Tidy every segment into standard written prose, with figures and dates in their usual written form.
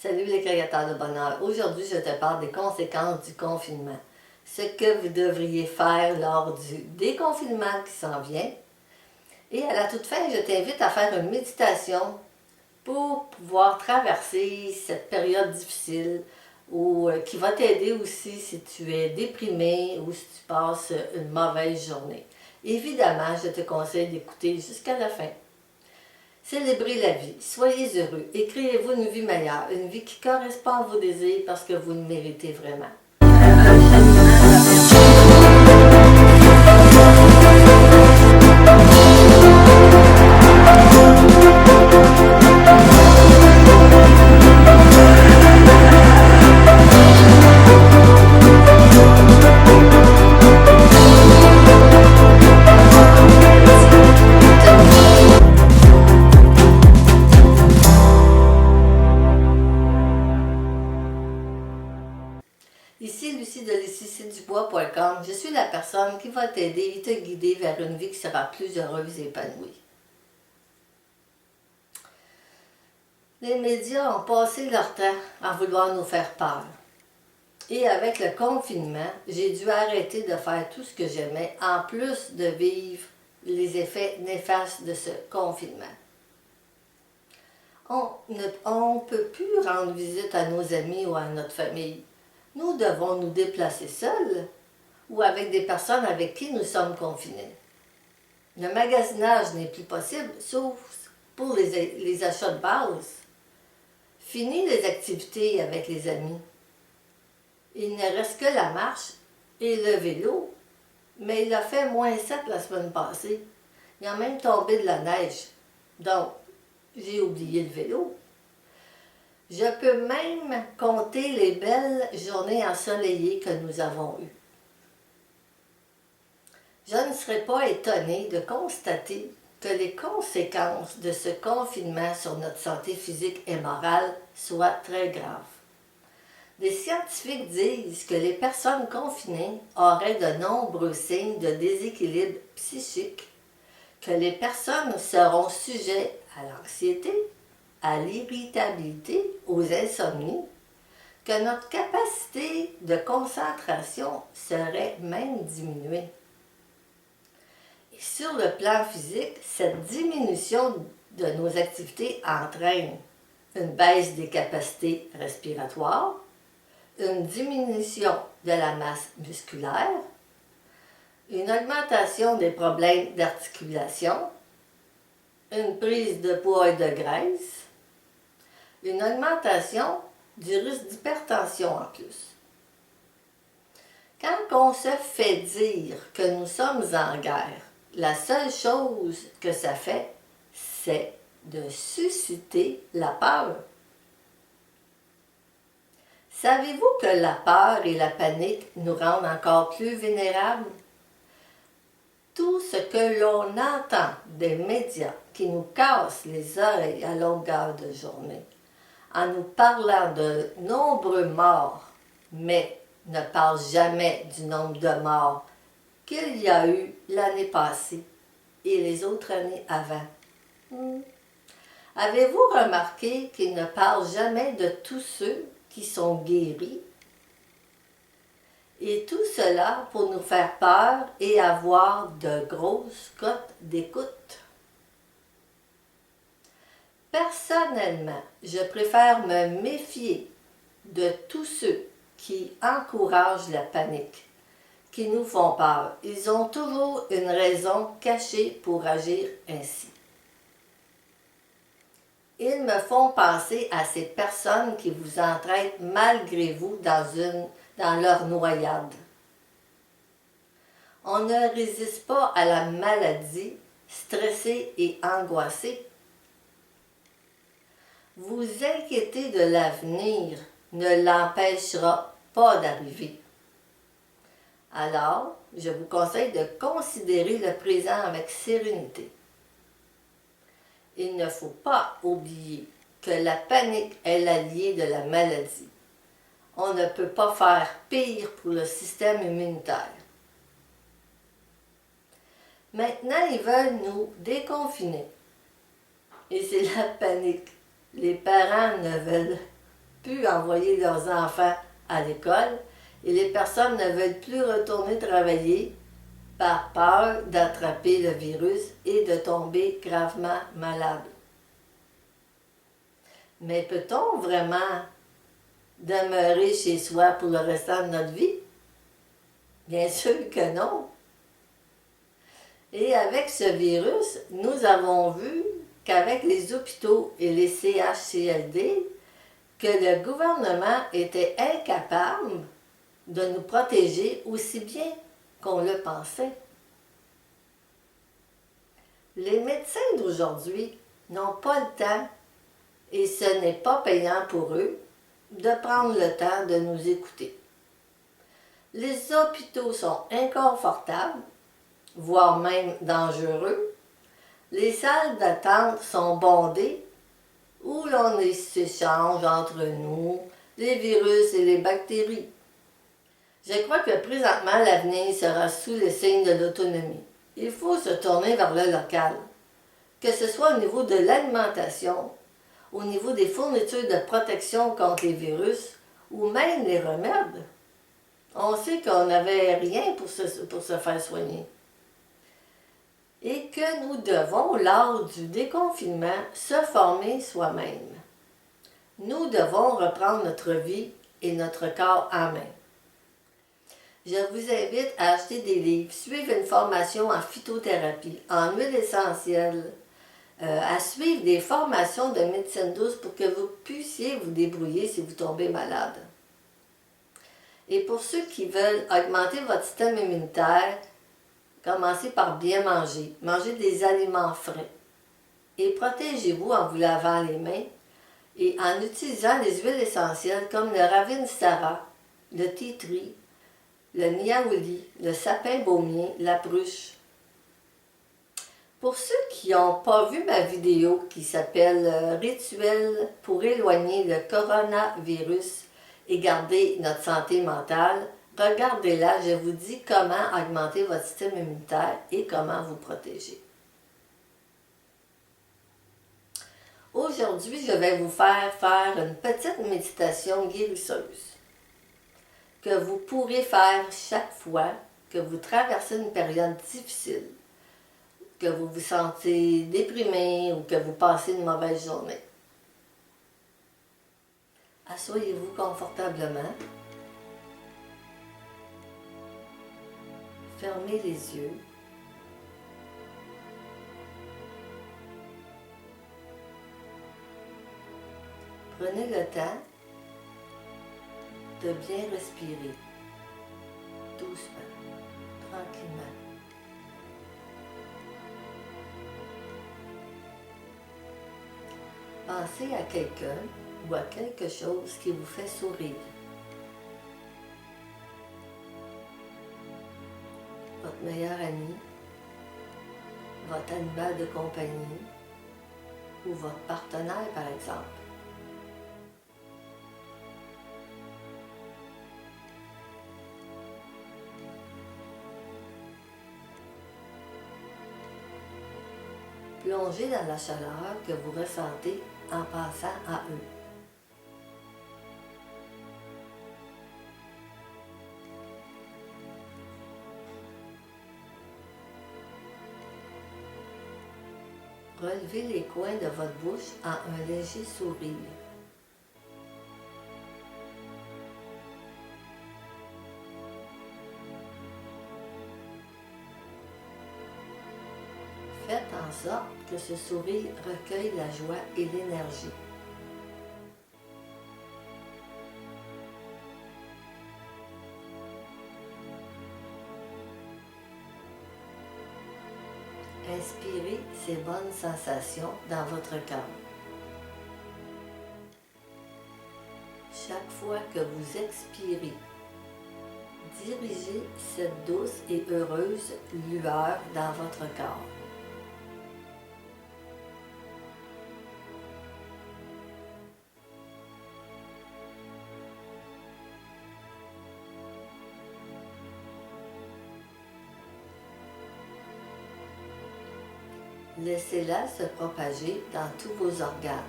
Salut les créateurs de bonheur. Aujourd'hui, je te parle des conséquences du confinement. Ce que vous devriez faire lors du déconfinement qui s'en vient. Et à la toute fin, je t'invite à faire une méditation pour pouvoir traverser cette période difficile ou qui va t'aider aussi si tu es déprimé ou si tu passes une mauvaise journée. Évidemment, je te conseille d'écouter jusqu'à la fin. Célébrez la vie, soyez heureux et créez-vous une vie meilleure, une vie qui correspond à vos désirs parce que vous le méritez vraiment. Ici Lucie de LucieCDubois.com. Je suis la personne qui va t'aider et te guider vers une vie qui sera plus heureuse et épanouie. Les médias ont passé leur temps à vouloir nous faire peur. Et avec le confinement, j'ai dû arrêter de faire tout ce que j'aimais, en plus de vivre les effets néfastes de ce confinement. On ne peut plus rendre visite à nos amis ou à notre famille. Nous devons nous déplacer seuls ou avec des personnes avec qui nous sommes confinés. Le magasinage n'est plus possible, sauf pour les achats de base. Fini les activités avec les amis. Il ne reste que la marche et le vélo, mais il a fait -7 la semaine passée. Il a même tombé de la neige, donc j'ai oublié le vélo. Je peux même compter les belles journées ensoleillées que nous avons eues. Je ne serais pas étonnée de constater que les conséquences de ce confinement sur notre santé physique et morale soient très graves. Des scientifiques disent que les personnes confinées auraient de nombreux signes de déséquilibre psychique, que les personnes seront sujettes à l'anxiété, à l'irritabilité, aux insomnies, que notre capacité de concentration serait même diminuée. Et sur le plan physique, cette diminution de nos activités entraîne une baisse des capacités respiratoires, une diminution de la masse musculaire, une augmentation des problèmes d'articulation, une prise de poids et de graisse, une augmentation du risque d'hypertension en plus. Quand on se fait dire que nous sommes en guerre, la seule chose que ça fait, c'est de susciter la peur. Savez-vous que la peur et la panique nous rendent encore plus vulnérables? Tout ce que l'on entend des médias qui nous cassent les oreilles à longueur de journée, en nous parlant de nombreux morts, mais ne parle jamais du nombre de morts qu'il y a eu l'année passée et les autres années avant. Avez-vous remarqué qu'il ne parle jamais de tous ceux qui sont guéris? Et tout cela pour nous faire peur et avoir de grosses cotes d'écoute. Personnellement, je préfère me méfier de tous ceux qui encouragent la panique, qui nous font peur. Ils ont toujours une raison cachée pour agir ainsi. Ils me font penser à ces personnes qui vous entraînent malgré vous dans leur noyade. On ne résiste pas à la maladie, stressé et angoissé. Vous inquiéter de l'avenir ne l'empêchera pas d'arriver. Alors, je vous conseille de considérer le présent avec sérénité. Il ne faut pas oublier que la panique est l'allié de la maladie. On ne peut pas faire pire pour le système immunitaire. Maintenant, ils veulent nous déconfiner. Et c'est la panique. Les parents ne veulent pu envoyer leurs enfants à l'école et les personnes ne veulent plus retourner travailler par peur d'attraper le virus et de tomber gravement malade. Mais peut-on vraiment demeurer chez soi pour le restant de notre vie? Bien sûr que non. Et avec ce virus, nous avons vu qu'avec les hôpitaux et les CHCLD, que le gouvernement était incapable de nous protéger aussi bien qu'on le pensait. Les médecins d'aujourd'hui n'ont pas le temps, et ce n'est pas payant pour eux, de prendre le temps de nous écouter. Les hôpitaux sont inconfortables, voire même dangereux. Les salles d'attente sont bondées, où l'on s'échange entre nous les virus et les bactéries. Je crois que présentement l'avenir sera sous le signe de l'autonomie. Il faut se tourner vers le local, que ce soit au niveau de l'alimentation, au niveau des fournitures de protection contre les virus ou même les remèdes. On sait qu'on n'avait rien pour se faire soigner. Et que nous devons, lors du déconfinement, se former soi-même. Nous devons reprendre notre vie et notre corps en main. Je vous invite à acheter des livres, suivre une formation en phytothérapie, en huile essentielle, à suivre des formations de médecine douce pour que vous puissiez vous débrouiller si vous tombez malade. Et pour ceux qui veulent augmenter votre système immunitaire, commencez par bien manger. Mangez des aliments frais. Et protégez-vous en vous lavant les mains et en utilisant des huiles essentielles comme le Ravinsara, le tea tree, le niaouli, le sapin baumier, la bruche. Pour ceux qui n'ont pas vu ma vidéo qui s'appelle « Rituel pour éloigner le coronavirus et garder notre santé mentale », regardez-la, je vous dis comment augmenter votre système immunitaire et comment vous protéger. Aujourd'hui, je vais vous faire une petite méditation guérisseuse que vous pourrez faire chaque fois que vous traversez une période difficile, que vous vous sentez déprimé ou que vous passez une mauvaise journée. Asseyez-vous confortablement. Fermez les yeux. Prenez le temps de bien respirer, doucement, tranquillement. Pensez à quelqu'un ou à quelque chose qui vous fait sourire. Votre meilleur ami, votre animal de compagnie ou votre partenaire, par exemple. Plongez dans la chaleur que vous ressentez en pensant à eux. Relevez les coins de votre bouche en un léger sourire. Faites en sorte que ce sourire recueille la joie et l'énergie. Inspirez ces bonnes sensations dans votre cœur. Chaque fois que vous expirez, dirigez cette douce et heureuse lueur dans votre corps. Laissez-la se propager dans tous vos organes.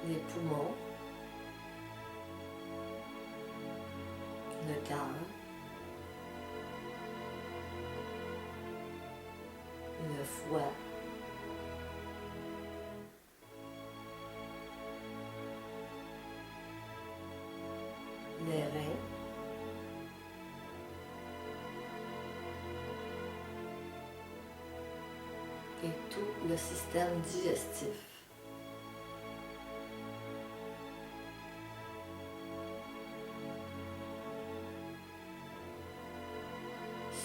les poumons, le cœur, le foie, les reins, et tout le système digestif.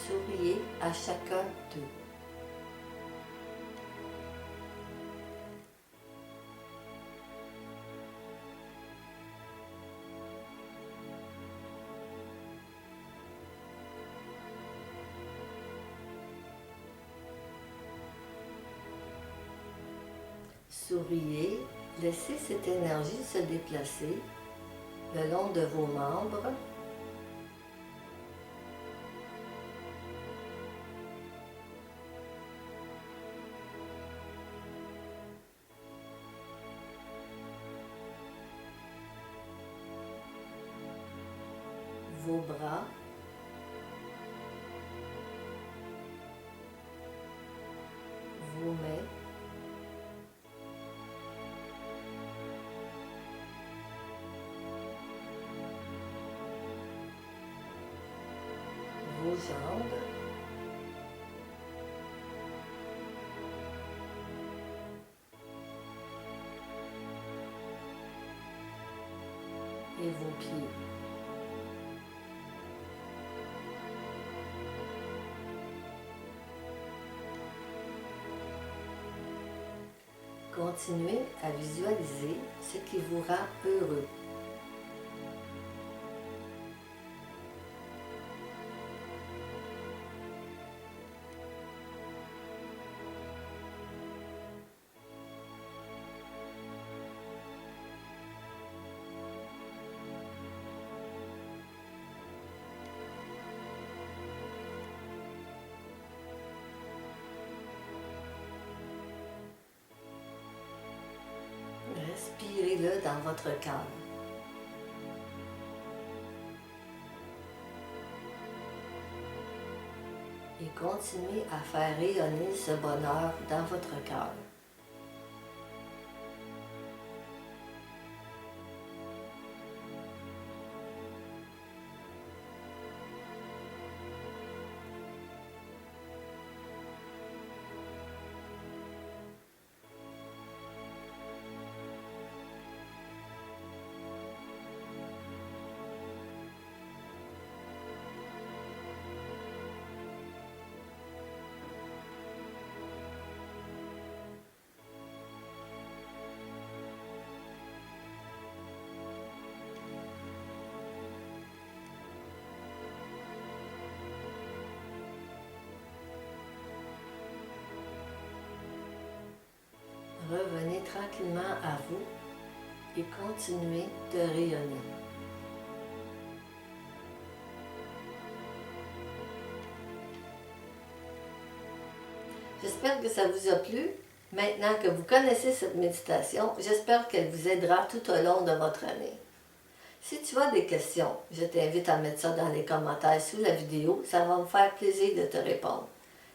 Souriez à chacun d'eux. Souriez, laissez cette énergie se déplacer le long de vos membres, vos bras, vos mains, vos jambes, et vos pieds. Continuez à visualiser ce qui vous rend heureux. Respirez-le dans votre cœur. Et continuez à faire rayonner ce bonheur dans votre cœur. Revenez tranquillement à vous et continuez de rayonner. J'espère que ça vous a plu. Maintenant que vous connaissez cette méditation, j'espère qu'elle vous aidera tout au long de votre année. Si tu as des questions, je t'invite à mettre ça dans les commentaires sous la vidéo. Ça va me faire plaisir de te répondre.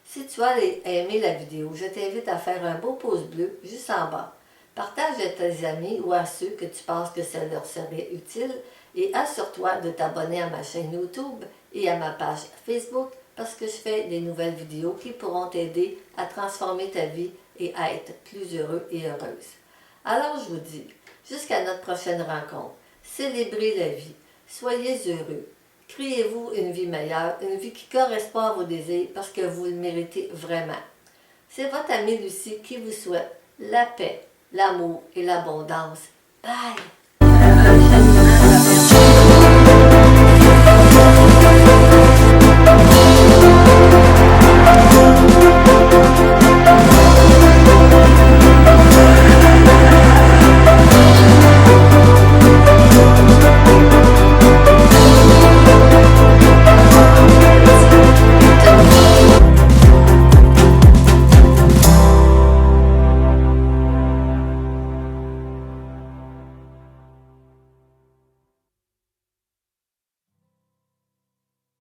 Si tu as aimé la vidéo, je t'invite à faire un beau pouce bleu juste en bas. Partage à tes amis ou à ceux que tu penses que ça leur serait utile et assure-toi de t'abonner à ma chaîne YouTube et à ma page Facebook parce que je fais des nouvelles vidéos qui pourront t'aider à transformer ta vie et à être plus heureux et heureuse. Alors je vous dis, jusqu'à notre prochaine rencontre, célébrez la vie, soyez heureux. Créez-vous une vie meilleure, une vie qui correspond à vos désirs parce que vous le méritez vraiment. C'est votre amie Lucie qui vous souhaite la paix, l'amour et l'abondance. Bye!